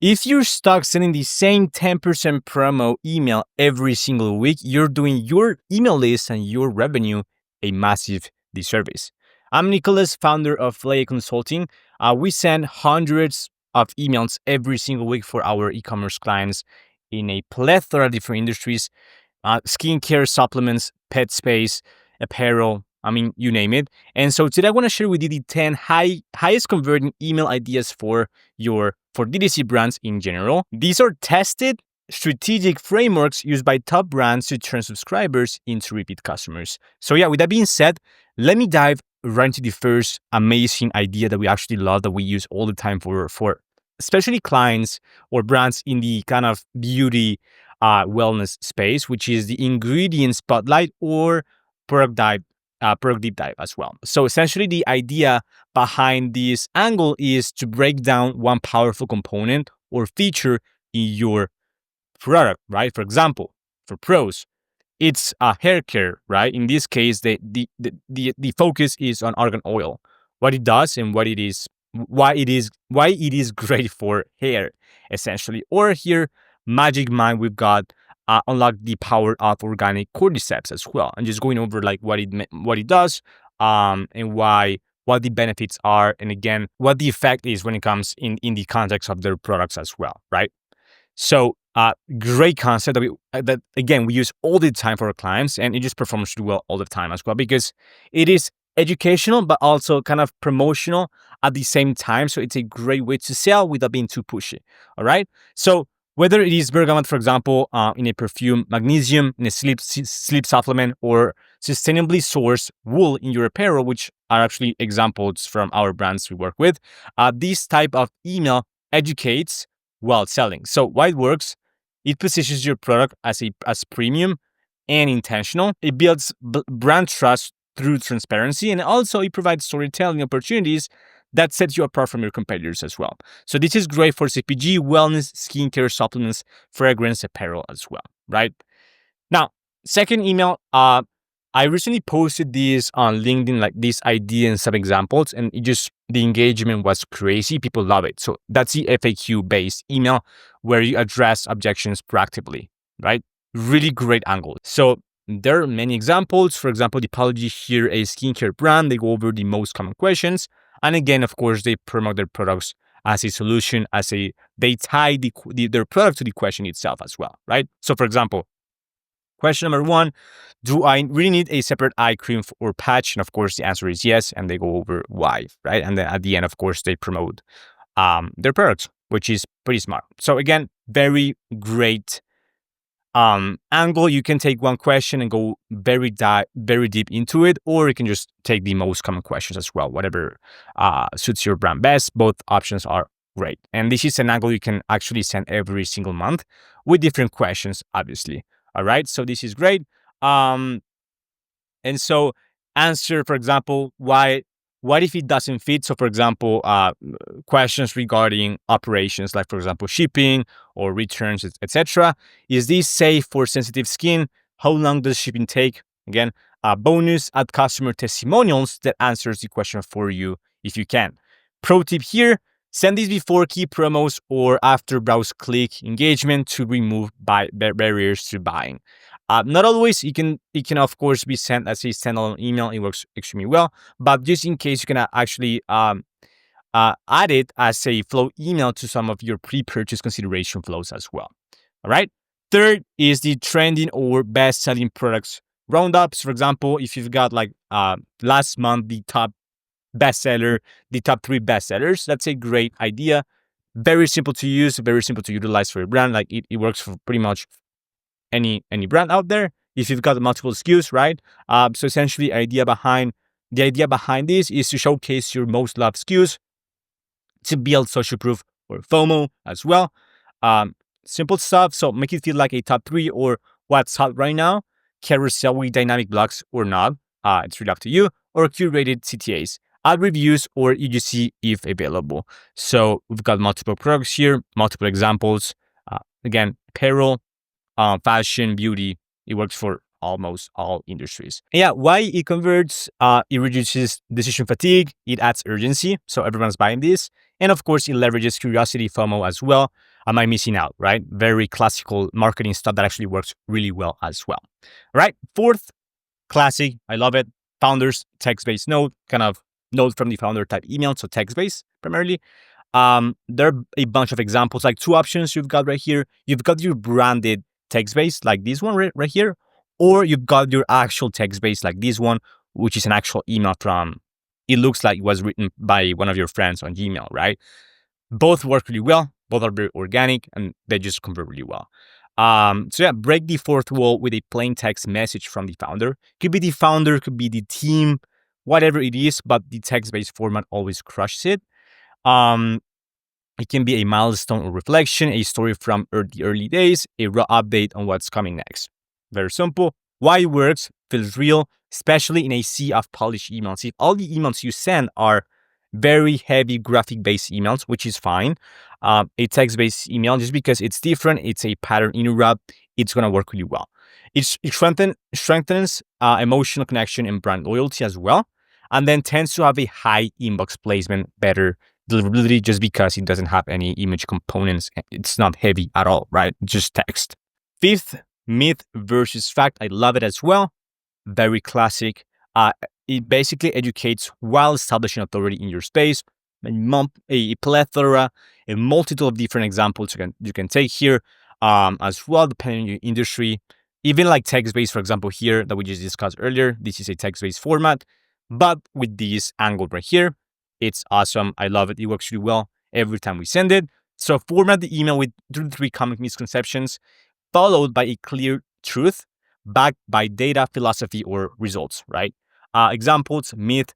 If you're stuck sending the same 10% promo email every single week, you're doing your email list and your revenue a massive disservice. I'm Nicholas, founder of Klaviyo Consulting. We send hundreds of emails every single week for our e-commerce clients in a plethora of different industries, skincare, supplements, pet space, apparel, you name it. And so today I want to share with you the 10 highest converting email ideas for DTC brands in general. These are tested strategic frameworks used by top brands to turn subscribers into repeat customers. So yeah, with that being said, let me dive right into the first amazing idea that we actually love, that we use all the time for especially clients or brands in the kind of beauty wellness space, which is the ingredient spotlight or product deep dive as well. So essentially, the idea behind this angle is to break down one powerful component or feature in your product, right? For example, for pros, it's a hair care, right? In this case, the focus is on argan oil, what it does and why it is great for hair, essentially. Or here, Magic Mind, we've got unlock the power of organic cordyceps as well, and just going over like what it does, and what the benefits are, and again what the effect is when it comes in the context of their products as well, right? So, great concept that again we use all the time for our clients, and it just performs really well all the time as well, because it is educational but also kind of promotional at the same time. So it's a great way to sell without being too pushy. All right. So whether it is bergamot, for example, in a perfume, magnesium in a sleep supplement, or sustainably sourced wool in your apparel, which are actually examples from our brands we work with, this type of email educates while selling. So why it works? It positions your product as premium and intentional. It builds brand trust through transparency, and also it provides storytelling opportunities that set you apart from your competitors as well. So this is great for CPG, wellness, skincare, supplements, fragrance, apparel as well, right? Now, second email, I recently posted this on LinkedIn, like this idea and some examples, and the engagement was crazy. People love it. So that's the FAQ based email where you address objections proactively, right? Really great angle. So there are many examples. For example, the apology here, a skincare brand, they go over the most common questions. And again, of course, they promote their products as a solution, they tie their product to the question itself as well, right? So for example, question number 1, do I really need a separate eye cream or patch? And of course, the answer is yes. And they go over why, right? And then at the end, of course, they promote their products, which is pretty smart. So again, very great angle. You can take one question and go very deep into it, or you can just take the most common questions as well, whatever suits your brand best. Both options are great. And this is an angle you can actually send every single month with different questions, obviously. All right, so this is great. And so answer, for example, what if it doesn't fit? So for example, questions regarding operations, like for example, shipping or returns, etc. Is this safe for sensitive skin? How long does shipping take? Again, a bonus, add customer testimonials that answers the question for you if you can. Pro tip here, send these before key promos or after browse click engagement to remove barriers to buying. Not always. It can of course be sent as a standalone email. It works extremely well, but just in case, you can actually add it as a flow email to some of your pre-purchase consideration flows as well. All right. Third is the trending or best-selling products roundups. For example, if you've got like last month the top 3 bestsellers, that's a great idea. Very simple to use, very simple to utilize for your brand. Like it works for pretty much any brand out there if you've got multiple SKUs, right? So essentially, the idea behind this is to showcase your most loved SKUs, to build social proof or FOMO as well. Simple stuff. So make it feel like a top 3 or what's hot right now. Carousel with dynamic blocks or not. It's really up to you. Or curated CTAs. Add reviews or UGC if available. So we've got multiple products here, multiple examples. Again, apparel, fashion, beauty. It works for almost all industries. And yeah, why it converts? It reduces decision fatigue. It adds urgency. So everyone's buying this. And of course, it leverages curiosity, FOMO as well. Am I missing out, right? Very classical marketing stuff that actually works really well as well. All right. Fourth, classic. I love it. Founders, text-based note, kind of note from the founder type email. So text-based primarily. There are a bunch of examples, like two options you've got right here. You've got your branded text-based, like this one right here, or you've got your actual text-based, like this one, which is an actual email from, it looks like it was written by one of your friends on Gmail, right? Both work really well. Both are very organic and they just convert really well. So yeah, break the fourth wall with a plain text message from the founder. Could be the founder, could be the team, whatever it is, but the text-based format always crushes it. Um, it can be a milestone or reflection, a story from the early days, a raw update on what's coming next. Very simple. Why it works, feels real, especially in a sea of polished emails. If all the emails you send are very heavy graphic-based emails, which is fine, a text-based email, just because it's different, it's a pattern interrupt, it's going to work really well. It strengthens emotional connection and brand loyalty as well, and then tends to have a high inbox placement, better deliverability, just because it doesn't have any image components. It's not heavy at all, right? Just text. Fifth, myth versus fact. I love it as well. Very classic. It basically educates while establishing authority in your space. A plethora, a multitude of different examples you can take here as well, depending on your industry. Even like text-based, for example, here that we just discussed earlier, this is a text-based format, but with this angle right here, it's awesome. I love it. It works really well every time we send it. So format the email with 3 common misconceptions, followed by a clear truth, backed by data, philosophy, or results, right? Examples, myth,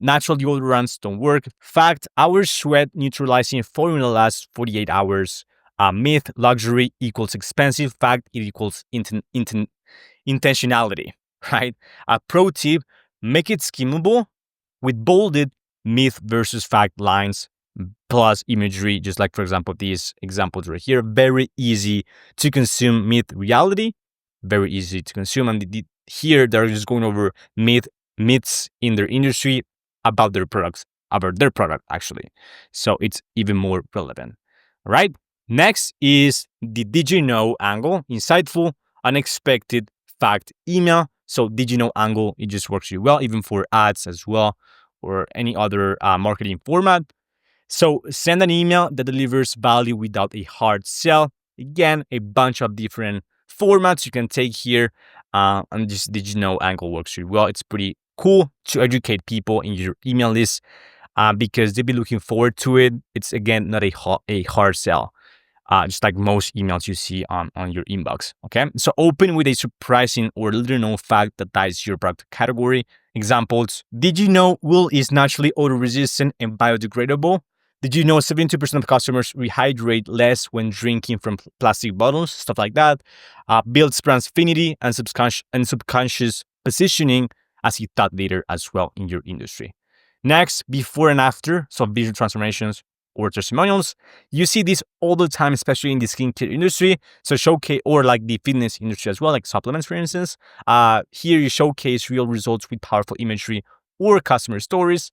natural deodorants don't work. Fact, our sweat neutralizing formula lasts 48 hours. Myth, luxury equals expensive. Fact, it equals intentionality, right? Pro tip, make it skimmable with bolded myth versus fact lines plus imagery, just like, for example, these examples right here. Very easy to consume. Myth, reality, very easy to consume. And here they're just going over myths in their industry about their products, about their product actually. So it's even more relevant. All right. Next is the did you know angle, insightful, unexpected fact email. So did you know angle, it just works really well, even for ads as well, or any other marketing format. So send an email that delivers value without a hard sell. Again, a bunch of different formats you can take here. And just did you know angle works really well. It's pretty cool to educate people in your email list because they'll be looking forward to it. It's, again, not a hard sell. Just like most emails you see on your inbox, okay? So open with a surprising or little known fact that ties your product category. Examples, did you know wool is naturally odor-resistant and biodegradable? Did you know 72% of customers rehydrate less when drinking from plastic bottles? Stuff like that. Builds brand affinity and subconscious positioning as a thought leader as well in your industry. Next, before and after, so visual transformations or testimonials. You see this all the time, especially in the skincare industry. So showcase, or like the fitness industry as well, like supplements, for instance. Here you showcase real results with powerful imagery or customer stories.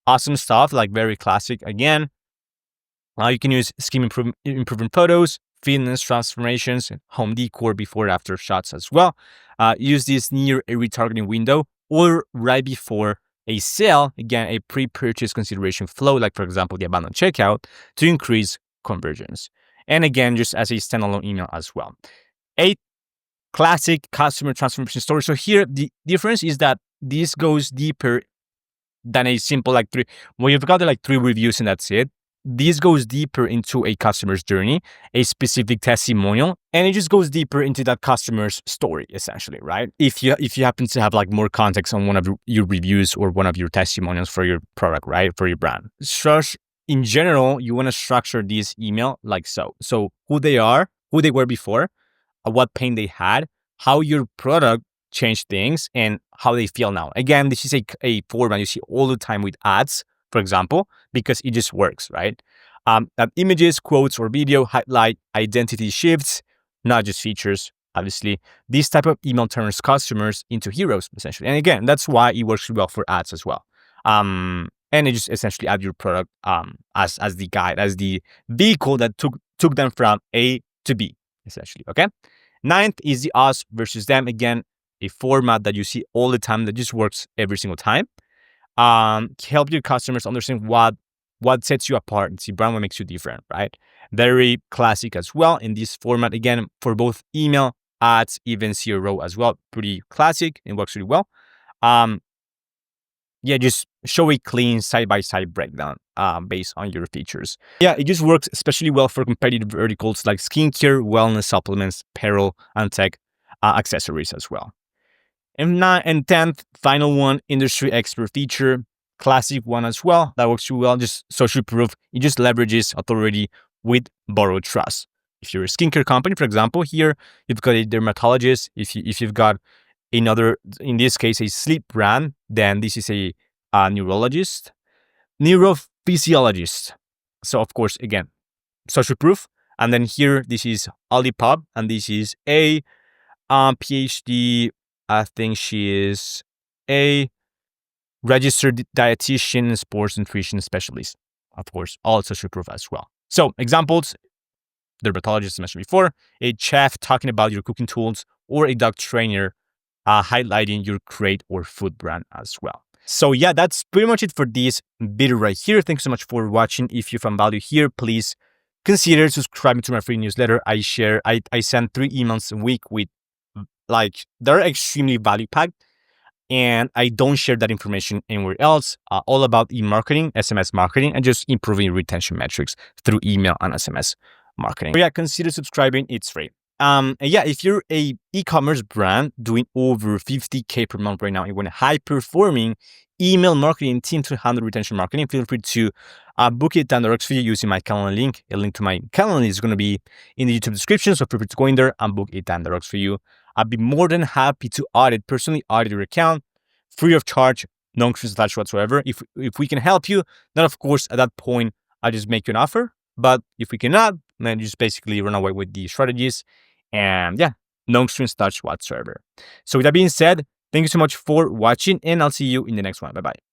Awesome stuff, like very classic again. You can use skin improvement photos, fitness transformations, home decor before and after shots as well. Use this near a retargeting window or right before a sale, again, a pre-purchase consideration flow, like for example, the abandoned checkout, to increase conversions. And again, just as a standalone email as well. 8, classic customer transformation story. So here, the difference is that this goes deeper than a simple like 3. Well, you've got like 3 reviews and that's it. This goes deeper into a customer's journey, a specific testimonial, and it just goes deeper into that customer's story, essentially, right? If you happen to have like more context on one of your reviews or one of your testimonials for your product, right, for your brand. In general, you want to structure this email like so. So who they are, who they were before, what pain they had, how your product changed things, and how they feel now. Again, this is a format you see all the time with ads, for example, because it just works, right? Images, quotes, or video highlight identity shifts, not just features, obviously. This type of email turns customers into heroes, essentially. And again, that's why it works well for ads as well. and you just essentially add your product as the guide, as the vehicle that took them from A to B, essentially. Okay. Ninth is the us versus them. Again, a format that you see all the time that just works every single time. Help your customers understand what sets you apart and see brand what makes you different, right? Very classic as well in this format. Again, for both email, ads, even CRO as well. Pretty classic and works really well. Yeah, just show a clean side-by-side breakdown based on your features. Yeah, it just works especially well for competitive verticals like skincare, wellness supplements, apparel, and tech accessories as well. And 10th, final one, industry expert feature. Classic one as well. That works really well. Just social proof. It just leverages authority with borrowed trust. If you're a skincare company, for example, here you've got a dermatologist. If you've got another, in this case, a sleep brand, then this is a neurologist, neurophysiologist. So of course, again, social proof. And then here, this is Olipop, and this is a PhD. I think she is a registered dietitian, sports nutrition specialist. Of course, all social proof as well. So examples, dermatologist mentioned before, a chef talking about your cooking tools, or a dog trainer highlighting your crate or food brand as well. So yeah, that's pretty much it for this video right here. Thanks so much for watching. If you found value here, please consider subscribing to my free newsletter. I send 3 emails a week with they're extremely value packed, and I don't share that information anywhere else. All about e-marketing, SMS marketing, and just improving retention metrics through email and SMS marketing. So yeah, consider subscribing. It's free. And yeah, if you're a e-commerce brand doing over 50K per month right now, you want a high-performing email marketing team to handle retention marketing, feel free to book it down the works for you using my Calendar link. A link to my Calendar is going to be in the YouTube description, so feel free to go in there and book it down the works for you. I'd be more than happy to personally audit your account, free of charge, no strings attached whatsoever. If we can help you, then of course at that point I just make you an offer. But if we cannot, then you just basically run away with the strategies, and yeah, no strings attached whatsoever. So with that being said, thank you so much for watching, and I'll see you in the next one. Bye bye.